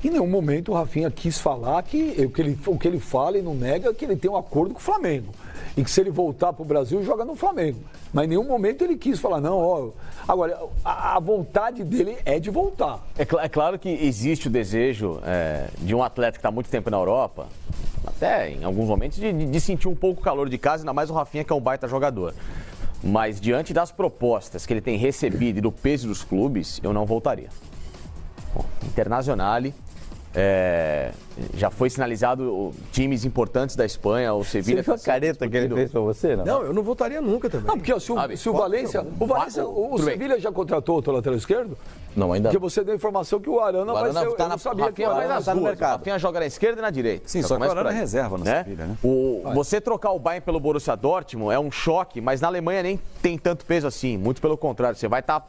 Em nenhum momento o Rafinha quis falar que o que ele fala e não nega é que ele tem um acordo com o Flamengo. E que se ele voltar para o Brasil, joga no Flamengo. Mas em nenhum momento ele quis falar, não, ó. Agora, a vontade dele é de voltar. É claro que existe o desejo de um atleta que está há muito tempo na Europa, até em alguns momentos, de sentir um pouco o calor de casa, ainda mais o Rafinha, que é um baita jogador. Mas diante das propostas que ele tem recebido e do peso dos clubes, eu não voltaria. Bom, Internazionale. Já foi sinalizado times importantes da Espanha, o Sevilla. Você viu a careta que ele fez pra você, não? Não, eu não votaria nunca também. Não, porque se o Valência... O Sevilla já contratou outro lateral esquerdo? Não, ainda Porque você deu a informação que o Arana vai ser... Tá eu não sabia que o Rafinha Arana vai nas duas. O Rafinha joga na esquerda e na direita. Sim, só que o Arana é reserva no Sevilla, né? Você trocar o Bayern pelo Borussia Dortmund é um choque, mas na Alemanha nem tem tanto peso assim. Muito pelo contrário, você vai estar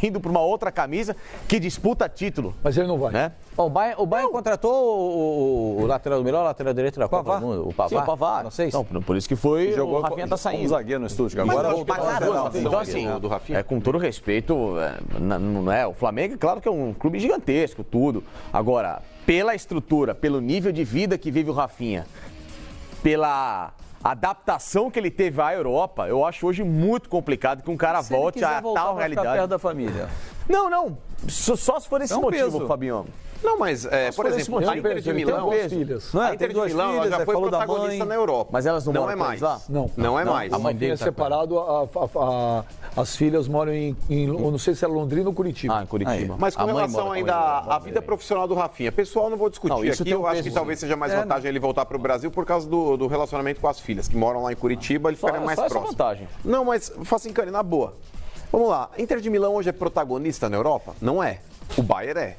indo para uma outra camisa que disputa título. Mas ele não vai. Né? O Bayern contratou o lateral, o melhor lateral direito da Copa do Mundo, o Pavar. Sim, o Pavar. Não sei. Não, por isso que foi Jogou o Rafinha tá saindo. como zagueiro no Stuttgart. Agora voltou Então, assim, do Rafinha. com todo respeito, não é, o Flamengo, é claro que é um clube gigantesco, tudo. Agora, pela estrutura, pelo nível de vida que vive o Rafinha, pela adaptação que ele teve à Europa, eu acho hoje muito complicado que um cara volte a tal realidade. Perto da família. Não. Só se for esse motivo, Fabião. Não, mas, por exemplo, a Inter de Milão... A Inter de Milão ela já foi protagonista na Europa. Mas elas não é moram mais lá? Não é mais. A mãe dele é separado, as filhas moram eu não sei se é Londrina ou Curitiba. Em Curitiba. Mas com relação ainda à vida profissional do Rafinha, pessoal, não vou discutir aqui. Eu acho que talvez seja mais vantagem ele voltar para o Brasil por causa do relacionamento com as filhas, que moram lá em Curitiba, ele ficaria mais próximo. Vantagem. Não, mas faça encane, na boa. Vamos lá, Inter de Milão hoje é protagonista na Europa? Não é. O Bayern é.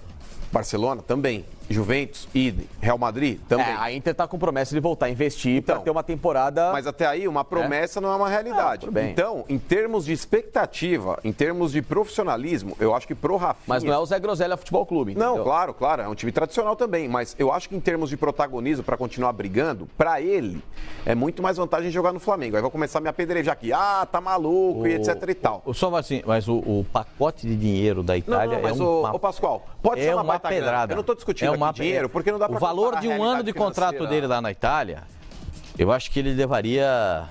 Barcelona também. Juventus, idem. Real Madrid também. A Inter está com promessa de voltar a investir para ter uma temporada... Mas até aí, uma promessa não é uma realidade. Então, em termos de expectativa, em termos de profissionalismo, eu acho que pro Rafinha... Mas não é o Zé Groselha Futebol Clube, entendeu? Não, claro, é um time tradicional também. Mas eu acho que em termos de protagonismo, para continuar brigando, para ele, é muito mais vantagem jogar no Flamengo. Aí vai começar a me apedrejar aqui. Tá maluco e etc e tal. Só assim, mas o pacote de dinheiro da Itália ô Pascoal, pode ser uma pedrada. Eu não estou discutindo dinheiro, porque não dá para o valor de um ano de contrato dele lá na Itália, eu acho que ele levaria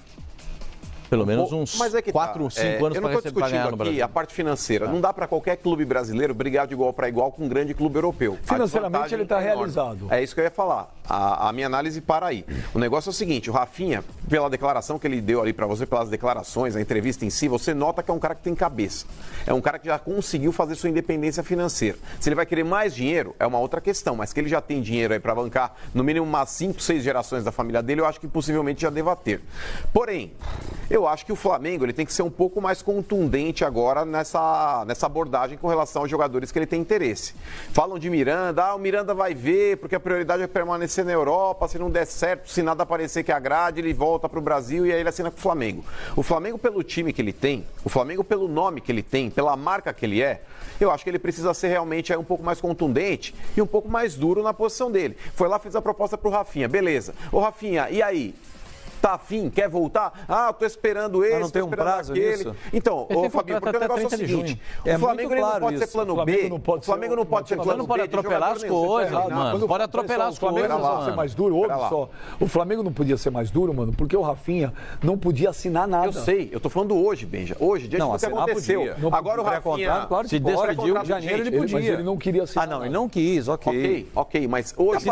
pelo menos uns 4 ou 5 anos para receber. Eu não estou discutindo aqui a parte financeira. Não dá para qualquer clube brasileiro brigar de igual para igual com um grande clube europeu. Financeiramente ele está realizado. É isso que eu ia falar. A minha análise para aí. O negócio é o seguinte, o Rafinha, pela declaração que ele deu ali para você, pelas declarações, a entrevista em si, você nota que é um cara que tem cabeça. É um cara que já conseguiu fazer sua independência financeira. Se ele vai querer mais dinheiro, é uma outra questão, mas que ele já tem dinheiro aí para bancar no mínimo umas 5, 6 gerações da família dele, eu acho que possivelmente já deva ter. Porém, eu acho que o Flamengo ele tem que ser um pouco mais contundente agora nessa abordagem com relação aos jogadores que ele tem interesse. Falam de Miranda, o Miranda vai ver, porque a prioridade é permanecer na Europa, se não der certo, se nada aparecer que agrade, ele volta para o Brasil e aí ele assina com o Flamengo. O Flamengo, pelo time que ele tem, o Flamengo, pelo nome que ele tem, pela marca que ele é, eu acho que ele precisa ser realmente aí um pouco mais contundente e um pouco mais duro na posição dele. Foi lá, fez a proposta pro Rafinha, beleza. Ô Rafinha, e aí? Tá afim? Quer voltar? Tô esperando esse, não tem um prazo nisso? Então, Fabinho, porque o negócio é o seguinte, o Flamengo ele não pode ser plano B, o Flamengo não pode ser plano B. Não pode atropelar as coisas, mano. Pode atropelar as coisas. O Flamengo não pode ser mais duro, ouve só. O Flamengo não podia ser mais duro, mano, porque o Rafinha não podia assinar nada. Eu sei, eu tô falando hoje, Benja. Hoje, diante do que aconteceu. Agora o Rafinha se decidiu em janeiro, ele podia. Mas ele não queria assinar. Não, ele não quis, ok, mas hoje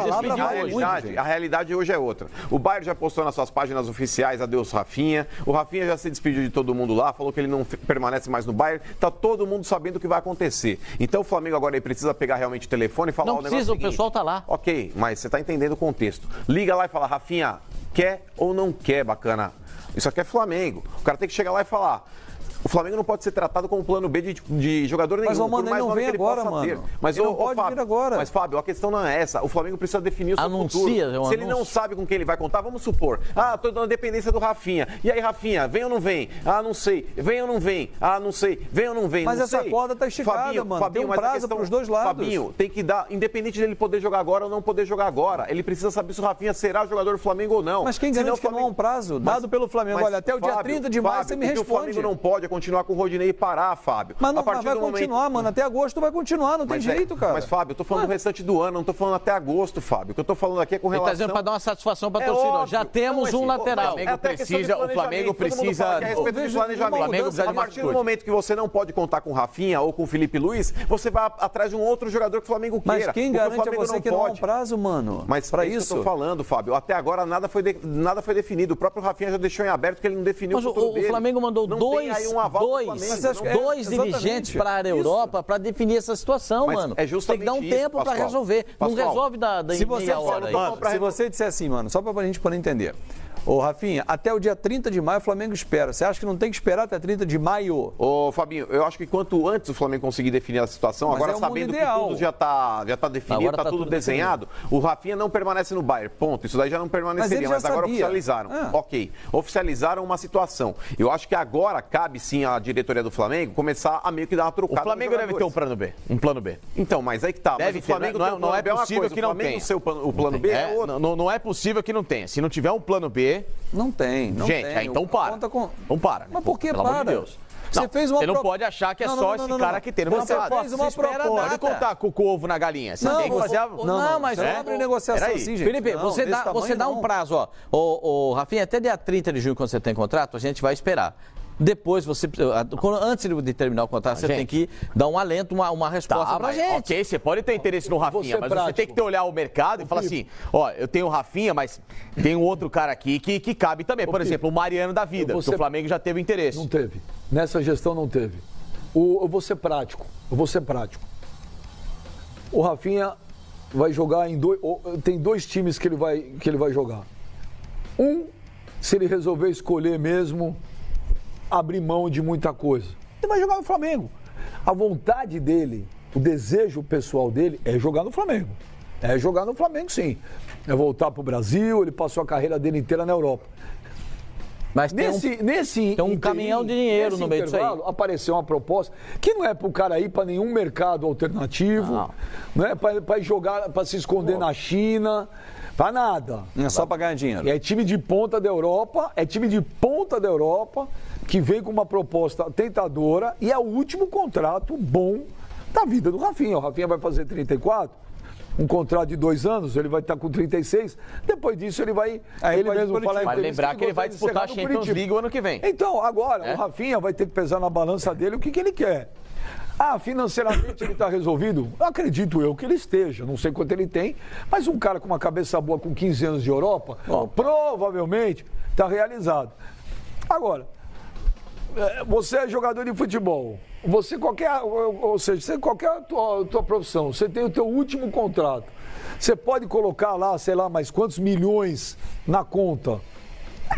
a realidade hoje é outra. O Bayern já postou nas suas páginas oficiais adeus Rafinha. O Rafinha já se despediu de todo mundo lá, falou que ele não permanece mais no Bayern. Tá todo mundo sabendo o que vai acontecer. Então o Flamengo agora ele precisa pegar realmente o telefone e falar o negócio seguinte. Não precisa, o pessoal tá lá. Ok, mas você tá entendendo o contexto. Liga lá e fala, Rafinha, quer ou não quer, bacana? Isso aqui é Flamengo. O cara tem que chegar lá e falar... O Flamengo não pode ser tratado como plano B de jogador nenhum. Mas o Mano não vem agora, mano. Mas ele não pode vir agora. Mas, Fábio, a questão não é essa. O Flamengo precisa definir o seu futuro. Se ele não sabe com quem ele vai contar, vamos supor. Tô dando dependência do Rafinha. E aí, Rafinha, vem ou não vem? Não sei. Vem ou não vem? Não sei. Vem ou não vem? Mas não essa sei. corda tá esticada, mano. Fabinho, tem um prazo pros dois lados. Fabinho, tem que dar, independente dele poder jogar agora ou não poder jogar agora, ele precisa saber se o Rafinha será jogador do Flamengo ou não. Mas quem garante que não há um prazo dado pelo Flamengo? Olha, até o dia 30 de maio você me responde. O Flamengo não pode continuar com o Rodinei e parar, Fábio. Mas não vai continuar, mano. Até agosto vai continuar, não tem jeito, cara. Mas, Fábio, eu tô falando do restante do ano, não tô falando até agosto, Fábio. O que eu tô falando aqui é com relação... Ele tá dizendo pra dar uma satisfação pra torcida. Já temos um lateral. O Flamengo precisa... O Flamengo precisa a partir do momento que você não pode contar com o Rafinha ou com o Felipe Luiz, você vai atrás de um outro jogador que o Flamengo queira. Mas quem garante a você que não há um prazo, mano? Mas para isso eu tô falando, Fábio. Até agora nada foi definido. O próprio Rafinha já deixou em aberto que ele não definiu o futuro dele. O Flamengo mandou dois dirigentes para a Europa para definir essa situação, mano. É justamente tem que dar um tempo para resolver. Não resolve da meia hora. Se você disser assim, mano, só para a gente poder entender. Ô, Rafinha, até o dia 30 de maio o Flamengo espera. Você acha que não tem que esperar até 30 de maio? Ô, Fabinho, eu acho que quanto antes o Flamengo conseguir definir a situação, agora sabendo que tudo já tá definido, tá tudo desenhado, o Rafinha não permanece no Bayern, ponto. Isso daí já não permaneceria, mas agora oficializaram. Ok, oficializaram uma situação. Eu acho que agora cabe sim à diretoria do Flamengo começar a meio que dar uma trocada. O Flamengo deve ter um plano B. Então, mas aí que tá. Deve ter, não é possível que não tenha. O plano B é outro. Não é possível que não tenha. Se não tiver um plano B... Não tem, não gente, tem. Então para. Não para. Mas por que para? De Deus. Você fez uma Você não pode achar que é só esse cara que tem no mercado. Você fez uma proposta. Pode contar com o ovo na galinha. Você tem que fazer Não, mas não abre negociação assim, gente. Felipe, você dá um prazo, ó. O Rafinha, até dia 30 de junho, quando você tem contrato, a gente vai esperar. Depois, antes de terminar o contrato, você tem que dar um alento, uma resposta pra gente. Ok, você pode ter interesse no Rafinha, mas você tem que olhar o mercado e falar assim, ó, eu tenho o Rafinha, mas tem um outro cara aqui que cabe também. Por exemplo, o Mariano da Vida, que o Flamengo já teve interesse. Não teve. Nessa gestão não teve. Eu vou ser prático. O Rafinha vai jogar em tem dois times que ele vai jogar. Se ele resolver escolher mesmo... abrir mão de muita coisa. Ele vai jogar no Flamengo. A vontade dele, o desejo pessoal dele é jogar no Flamengo. É jogar no Flamengo, sim. É voltar para o Brasil, ele passou a carreira dele inteira na Europa. Mas tem um caminhão de dinheiro no meio disso aí. Apareceu uma proposta que não é para o cara ir para nenhum mercado alternativo, não é para jogar, para se esconder na China, para nada. É só para ganhar dinheiro. É time de ponta da Europa, que vem com uma proposta tentadora e é o último contrato bom da vida do Rafinha. O Rafinha vai fazer 34, um contrato de 2 anos, ele vai estar com 36. Depois disso ele vai... ele mesmo falar... Vai lembrar que ele vai disputar a Champions League o ano que vem. Então, agora, o Rafinha vai ter que pesar na balança dele o que ele quer. Financeiramente ele está resolvido? Acredito eu que ele esteja, não sei quanto ele tem, mas um cara com uma cabeça boa com 15 anos de Europa, provavelmente está realizado. Agora, você é jogador de futebol, qualquer tua profissão, você tem o teu último contrato, você pode colocar lá, sei lá, mais quantos milhões na conta?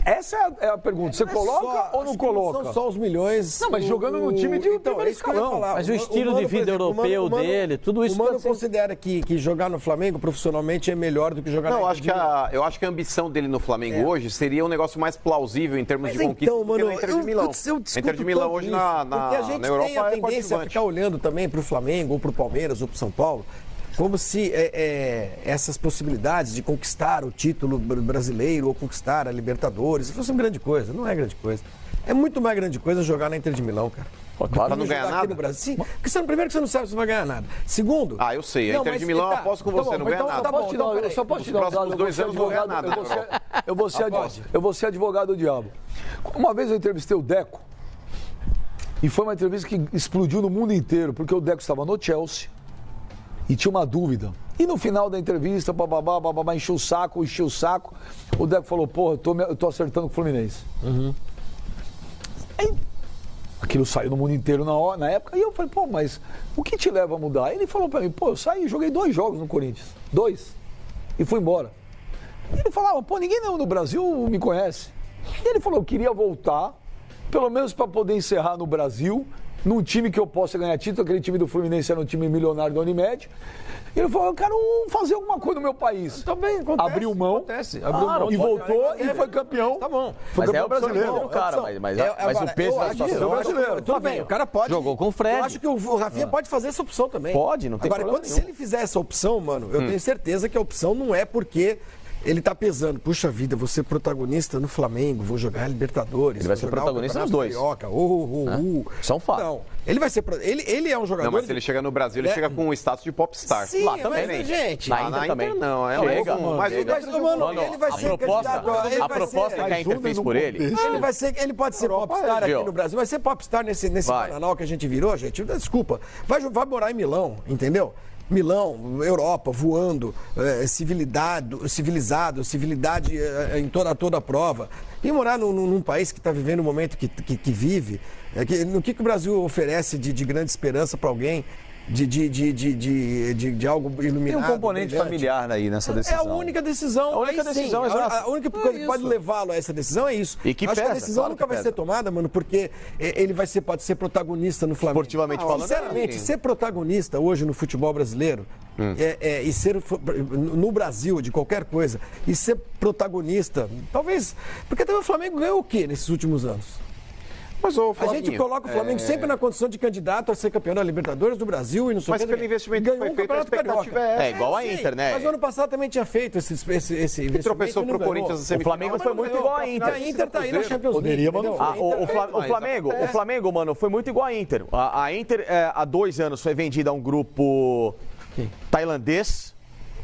Essa é a pergunta. Você coloca ou não coloca? Não são só os milhões. Não, mas jogando no time de primeiro escalão. Mas o estilo de vida europeu dele, tudo isso... O Mano considera que jogar no Flamengo profissionalmente é melhor do que jogar no Flamengo. Eu acho que a ambição dele no Flamengo hoje seria um negócio mais plausível em termos de conquista do que na Inter de Milão. A Inter de Milão hoje na Europa tem a tendência a ficar olhando também para o Flamengo, ou para o Palmeiras, ou para o São Paulo, como se essas possibilidades de conquistar o título brasileiro ou conquistar a Libertadores fosse uma grande coisa. Não é grande coisa. É muito mais grande coisa jogar na Inter de Milão, cara. Claro, não ganhar nada. No Brasil. Sim, porque primeiro que você não sabe se vai ganhar nada. Segundo... eu sei. A Inter de Milão, eu aposto com você, não ganha nada. Só posso te dar um dado. 2 anos não ganha nada. Eu vou ser advogado do diabo. Uma vez eu entrevistei o Deco, e foi uma entrevista que explodiu no mundo inteiro, porque o Deco estava no Chelsea, e tinha uma dúvida. E no final da entrevista, bababá, encheu o saco. O Deco falou, eu tô acertando com o Fluminense. Aí, aquilo saiu no mundo inteiro na época. E eu falei, mas o que te leva a mudar? Ele falou pra mim, eu saí, joguei 2 jogos no Corinthians. 2. E fui embora. E ele falava, ninguém no Brasil me conhece. E ele falou, eu queria voltar, pelo menos para poder encerrar no Brasil, num time que eu possa ganhar título. Aquele time do Fluminense era um time milionário da Unimed. Ele falou, eu quero fazer alguma coisa no meu país. Também acontece. Abriu mão. E voltou e foi campeão. Tá bom. Foi campeão brasileiro. Mas o peso da situação brasileiro. Tudo bem, o cara pode. Jogou com o Fred. Eu acho que o Rafinha pode fazer essa opção também. Pode, não tem problema nenhum. Se ele fizer essa opção, mano, eu tenho certeza que a opção não é porque ele tá pesando. Puxa vida, vou ser protagonista no Flamengo, vou jogar Libertadores. Ele vai ser protagonista nos dois. Carioca, Isso é um fato. Não, ele vai ser. Ele é um jogador. Não, mas se ele chega no Brasil, ele chega com o status de popstar. Sim, Lá também, mas, né? gente. Na Inter também. Não, é Chega, louco, mas chega. Ele vai ser A proposta que a Inter fez por ele... Ele pode ser popstar aqui no Brasil, vai ser popstar nesse Bananal que a gente virou, gente. Desculpa. Vai morar em Milão, entendeu? Milão, Europa, voando, civilidade em toda a prova. E morar num país que está vivendo o momento que vive, no que o Brasil oferece de grande esperança para alguém, de algo iluminado. Tem um componente brilhante. familiar aí nessa decisão. É a única decisão. A única decisão, exato. A única coisa que pode levá-lo a essa decisão é isso. E que Acho pesa, que a decisão claro nunca que vai ser tomada, mano, porque ele pode ser protagonista no Flamengo. Esportivamente falando, Sinceramente, ser protagonista hoje no futebol brasileiro e ser no Brasil de qualquer coisa e ser protagonista, talvez. Porque também o Flamengo ganhou o quê nesses últimos anos? Mas, ô, A Flavinho, gente coloca o Flamengo sempre na condição de candidato a ser campeão da Libertadores do Brasil e não sei Mas o que. pelo investimento que foi feito, a expectativa é essa. É igual a Inter, né? Mas o ano passado também tinha feito esse investimento. tropeçou e não pro ganhou. Corinthians na O semifinal. Flamengo foi muito igual a Inter. A Inter tá aí na Champions League. Poderia, mas não entendeu? foi. O Flamengo, mano, foi muito igual a Inter. A Inter, há 2 anos, foi vendida a um grupo tailandês.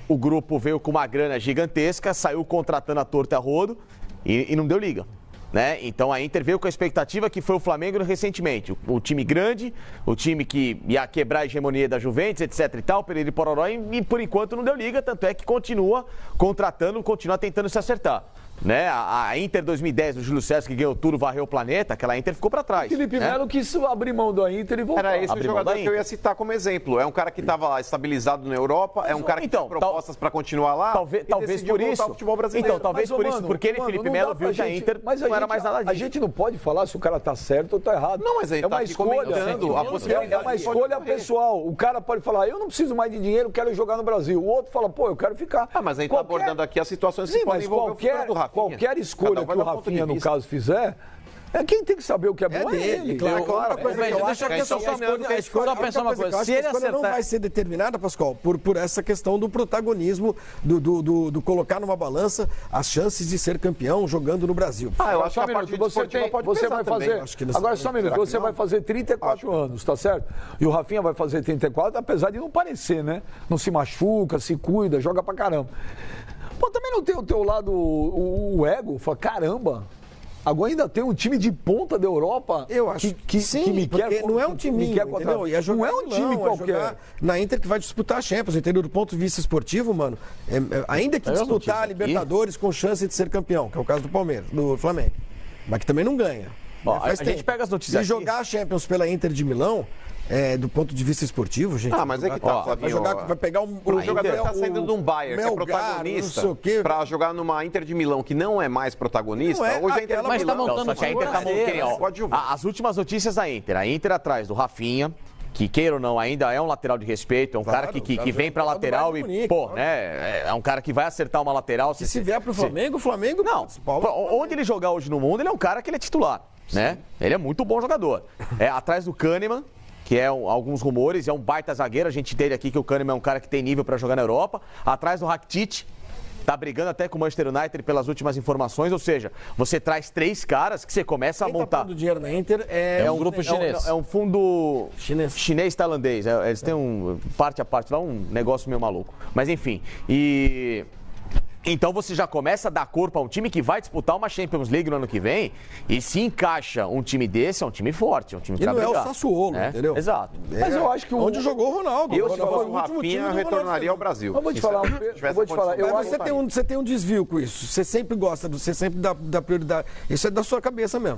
O grupo veio com uma grana gigantesca, saiu contratando a torta a rodo e não deu liga. Né? Então a Inter veio com a expectativa que foi o Flamengo recentemente. O time grande, o time que ia quebrar a hegemonia da Juventus, etc e tal, Pereira e Pororó, e por enquanto não deu liga, tanto é que continua contratando, continua tentando se acertar. Né? A Inter 2010 do Júlio César, que ganhou tudo, varreu o planeta, aquela Inter ficou para trás. Felipe Melo quis abrir mão da Inter e voltar. Era esse o Abrir mão jogador da que eu ia citar como exemplo. É um cara que estava estabilizado na Europa, é um cara que então, tem propostas para continuar lá. Talvez decidiu por voltar isso. ao futebol brasileiro. Então, talvez Mas, por isso, mano, porque ele, mano, Felipe não Melo, dá pra viu que a gente- Inter mas a não era gente- mais nada disso. A gente não pode falar se o cara tá certo ou tá errado. Não, mas a gente é tá uma aqui escolha. comentando a possibilidade É uma de escolha correr. pessoal. O cara pode falar, eu não preciso mais de dinheiro, quero jogar no Brasil. O outro fala, pô, eu quero ficar. Ah, mas a gente está abordando aqui as situações que Sim, podem mas envolver o futuro do Rafinha. qualquer escolha Cada um vai que o dar ponto de Rafinha, no vista. caso, fizer, quem tem que saber o que é bom é ele. Claro, Claro, coisa que eu acho é que deixa eu a escolha, só pensar uma coisa, a se ele escolha não acertar- vai ser determinada, Pascoal, por essa questão do protagonismo, do colocar numa balança as chances de ser campeão jogando no Brasil. Eu acho que a Só um parte minuto, você vai fazer. Acho que nesse Agora, só um minuto, você vai fazer 34 anos, tá certo? E o Rafinha vai fazer 34, apesar de não parecer, né? Não se machuca, se cuida, joga pra caramba. Pô, também não tem o teu lado, o ego, fala, caramba. Agora ainda tem um time de ponta da Europa Eu acho que sim, me porque quer, não é um que me time, quer entendeu? E é jogar não é um em time Milão, qualquer. jogar na Inter que vai disputar a Champions, entendeu? Do ponto de vista esportivo, mano, ainda que disputar a Libertadores com chance de ser campeão, que é o caso do Palmeiras, do Flamengo, mas que também não ganha. Ó, né? Faz a gente tempo. pega as notícias E aqui. jogar a Champions pela Inter de Milão, do ponto de vista esportivo, gente. mas é que tá, vai Flavinho, jogar, vai pegar O jogador está saindo de um Bayern, que é Melgar, protagonista, não sei o quê. para jogar numa Inter de Milão, que não é mais protagonista. Não é Hoje a Inter de aquela, mas tá Milão... montando Não, só que a Inter tá Segura-feira, montando. Coadjuvante. As últimas notícias da Inter. A Inter atrás do Rafinha, que queira ou não, ainda é um lateral de respeito, é um Claro, cara que tá vem pra jogando lateral do e, Bayern de pô, Munique, né? É um cara que vai acertar uma lateral. Se vier pro Flamengo, o Flamengo... Não, onde ele jogar hoje no mundo, ele é um cara que ele é titular, né? Ele é muito bom jogador. Atrás do Kahneman, que é alguns rumores, é um baita zagueiro. A gente entende aqui que o Kahneman é um cara que tem nível para jogar na Europa. Atrás do Rakitic, tá brigando até com o Manchester United pelas últimas informações. Ou seja, você traz 3 caras que você começa a Quem tá montar. pondo dinheiro na Inter É um grupo chinês. É um fundo Chinês. chinês-tailandês. Eles têm parte a parte lá, um negócio meio maluco. Mas enfim, então você já começa a dar corpo a um time que vai disputar uma Champions League no ano que vem, e se encaixa um time desse, é um time forte, é um time que E vai não é o brigar, Sassuolo, né? entendeu? Exato. Mas eu acho que Onde jogou o Ronaldo. Eu, O se Ronaldo fosse foi o último time Rafinha, do retornaria ao Brasil. Eu vou te falar, eu Mas acho você tem um desvio com isso. Você sempre gosta, você sempre dá prioridade. Isso é da sua cabeça mesmo.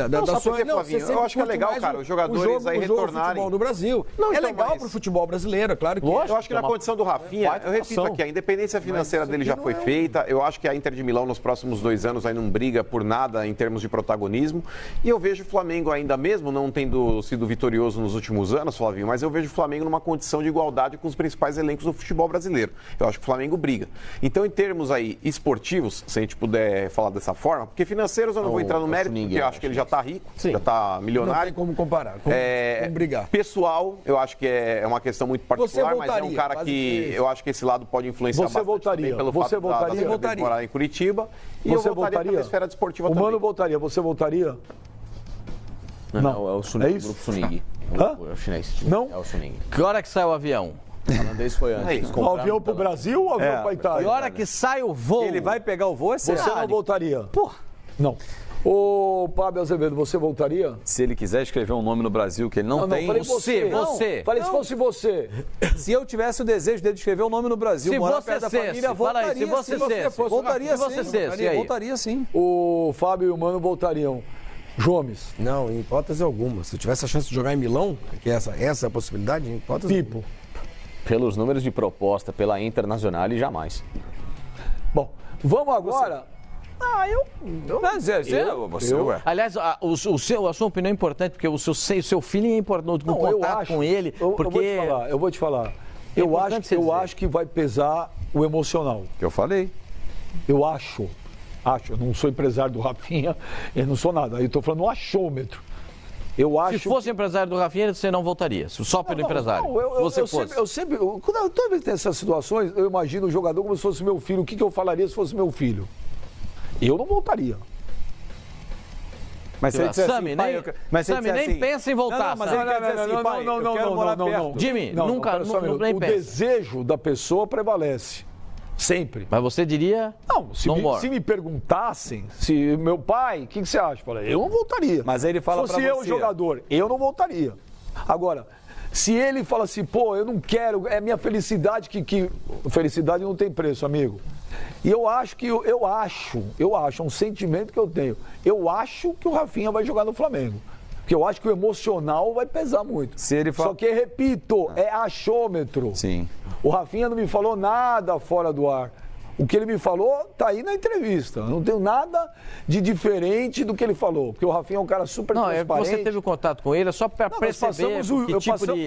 Não, sabe por quê, Flavinho? você Eu acho que é curte legal, mais cara, os jogadores aí o jogo retornarem. futebol do Brasil. Não, é então, legal mas- pro futebol brasileiro, é claro que Eu acho que na condição do Rafinha, baita eu repito atuação. aqui, a independência financeira dele já foi feita. Eu acho que a Inter de Milão nos próximos 2 anos aí não briga por nada em termos de protagonismo. E eu vejo o Flamengo ainda mesmo, não tendo sido vitorioso nos últimos anos, Flavinho, mas eu vejo o Flamengo numa condição de igualdade com os principais elencos do futebol brasileiro. Eu acho que o Flamengo briga. Então, em termos aí esportivos, se a gente puder falar dessa forma, porque financeiros eu não vou entrar no mérito, porque eu acho que ele já está rico, já está não milionário. tem como comparar, como brigar. Pessoal, eu acho que é uma questão muito particular, mas é um voltaria, cara quase que que- eu acho que esse lado pode influenciar Você bastante voltaria, também pelo você fato voltaria? Voltaria. Morar em Curitiba. E Você eu voltaria pela esfera desportiva também. O Mano também. voltaria. Você voltaria? Não, é o Suning, É isso? grupo Suning. Hã? É o chinês. Não? É o Suning. Que hora que sai o avião? O holandês foi antes. O avião pro Brasil ou o avião pra Que Itália? hora que sai o voo? Ele vai pegar o voo, é sério. Você não voltaria? Porra. Não. Ô, Pablo Azevedo, você voltaria? Se ele quiser escrever um nome no Brasil que ele não tem... falei Você. Falei se fosse você. Se eu tivesse o desejo dele de escrever um nome no Brasil, Se morar você perto da cesse, família, fala aí, voltaria. se você cesse. fosse voltaria Se você sim. cesse, e aí? Voltaria sim. O Fábio e o Mano voltariam. Gomes. Não, em hipótese alguma. Se eu tivesse a chance de jogar em Milão, que essa é a possibilidade, em hipótese Tipo. Pelos números de proposta pela Internacional, jamais. Bom, vamos agora. Ué. Aliás, a sua opinião é importante, porque o seu feeling é importante no contato com ele. Porque... Eu vou te falar. É Eu importante você dizer. acho que vai pesar o emocional. Que eu falei. Eu acho. Eu não sou empresário do Rafinha, eu não sou nada. Eu estou falando no achômetro. Eu acho. Se fosse empresário do Rafinha, você não voltaria. Só pelo empresário. Você fosse. Toda vez que tem essas situações, eu imagino o jogador como se fosse meu filho. O que eu falaria se fosse meu filho? Eu não voltaria. Mas se ele disser Sami, assim, pai, nem, mas se ele Sami, disser nem assim, pensa em voltar. mas Sami. ele quer dizer assim, pai, eu quero morar perto. Jimmy, nunca, pera só um minuto. nem O pensa. desejo da pessoa prevalece. Sempre. Mas você diria... Não, se me perguntassem, se meu pai, o que você acha? Eu falei, eu não voltaria. Mas aí ele fala Se pra fosse eu você. jogador, eu não voltaria. Agora, se ele fala assim, pô, eu não quero, é minha felicidade que felicidade não tem preço, amigo. E eu acho, é um sentimento que eu tenho. Eu acho que o Rafinha vai jogar no Flamengo. Porque eu acho que o emocional vai pesar muito. Se ele fala... Só que, repito, é achômetro. Sim. O Rafinha não me falou nada fora do ar. O que ele me falou tá aí na entrevista. Eu não tenho nada de diferente do que ele falou. Porque o Rafinha é um cara super transparente. Você teve contato com ele, é só para perceber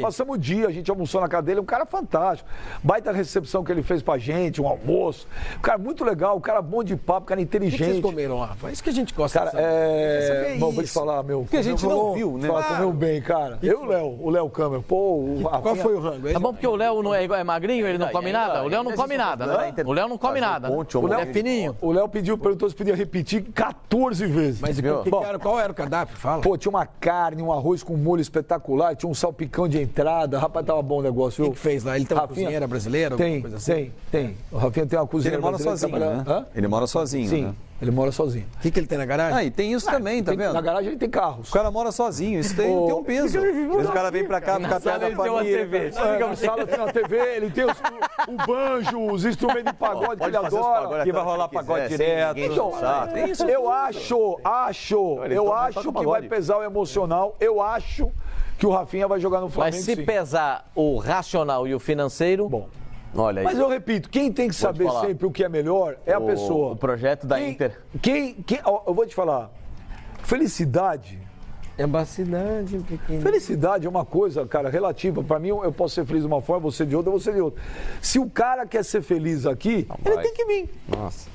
passamos o dia, a gente almoçou na casa dele, um cara fantástico. Baita recepção que ele fez pra gente, um almoço. Um cara muito legal, um cara bom de papo, um cara O que inteligente. vocês comeram lá? É isso que a gente gosta Cara, de saber. Bom, vou te falar, meu. Porque a gente não viu, né? Comeu bem, cara. Eu e o Léo Câmara. Pô, o Rafinha... Qual foi o rango? Tá bom porque o Léo não é magrinho, ele não come nada? O Léo não come nada, né? O Léo não come nada. O Léo É fininho. O Léo perguntou se podia repetir 14 vezes. Mas qual era o cardápio? Fala. Pô, tinha uma carne, um arroz com molho espetacular, tinha um salpicão de entrada. Rapaz, tava bom o negócio. O que fez lá? Ele tem uma cozinheira brasileira? Tem. O Rafinha tem uma cozinheira Ele mora brasileira. sozinho, né? Ele mora sozinho, Sim, né? ele mora sozinho. O que ele tem na garagem? Ah, e tem isso também, tá vendo? Na garagem ele tem carros. O cara mora sozinho, isso tem um peso. O cara vem pra cá, fica perto da família. Na sala tem uma TV, ele tem o banjo, os instrumentos de pagode que ele adora. Que vai rolar pagode direto. Então, eu acho que vai pesar o emocional. Eu acho que o Rafinha vai jogar no Flamengo. Mas se sim. pesar o racional e o financeiro... Bom. Olha aí. Mas eu repito, quem tem que saber sempre o que é melhor é a pessoa. O projeto da Inter. Eu vou te falar, felicidade... É bacidade, pequeno. Felicidade é uma coisa, cara, relativa. Pra mim, eu posso ser feliz de uma forma, você de outra, você de outra. Se o cara quer ser feliz aqui, ele tem que vir. Nossa.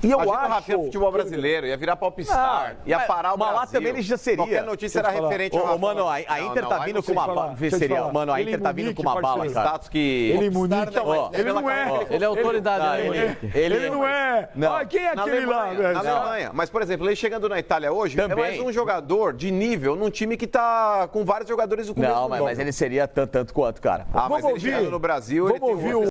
E eu Imagina acho... o Rafinha futebol brasileiro, ia virar popstar, ia parar o mas Brasil. lá também ele já seria. Qualquer notícia era referente ao Rafinha. Mano, a Inter tá vindo com uma bala. Mano, a Inter tá vindo com uma bala, cara. Status que... Ele em Munique, ele não é. Ele é autoridade. Ele não é. Olha, quem é aquele lá, velho? Na Alemanha. Mas, por exemplo, ele chegando na Itália hoje, Também. é mais um jogador de nível num time que tá com vários jogadores do começo Não, do mas ele seria tanto quanto, cara. mas ele chegando no Brasil, ele tem ouvir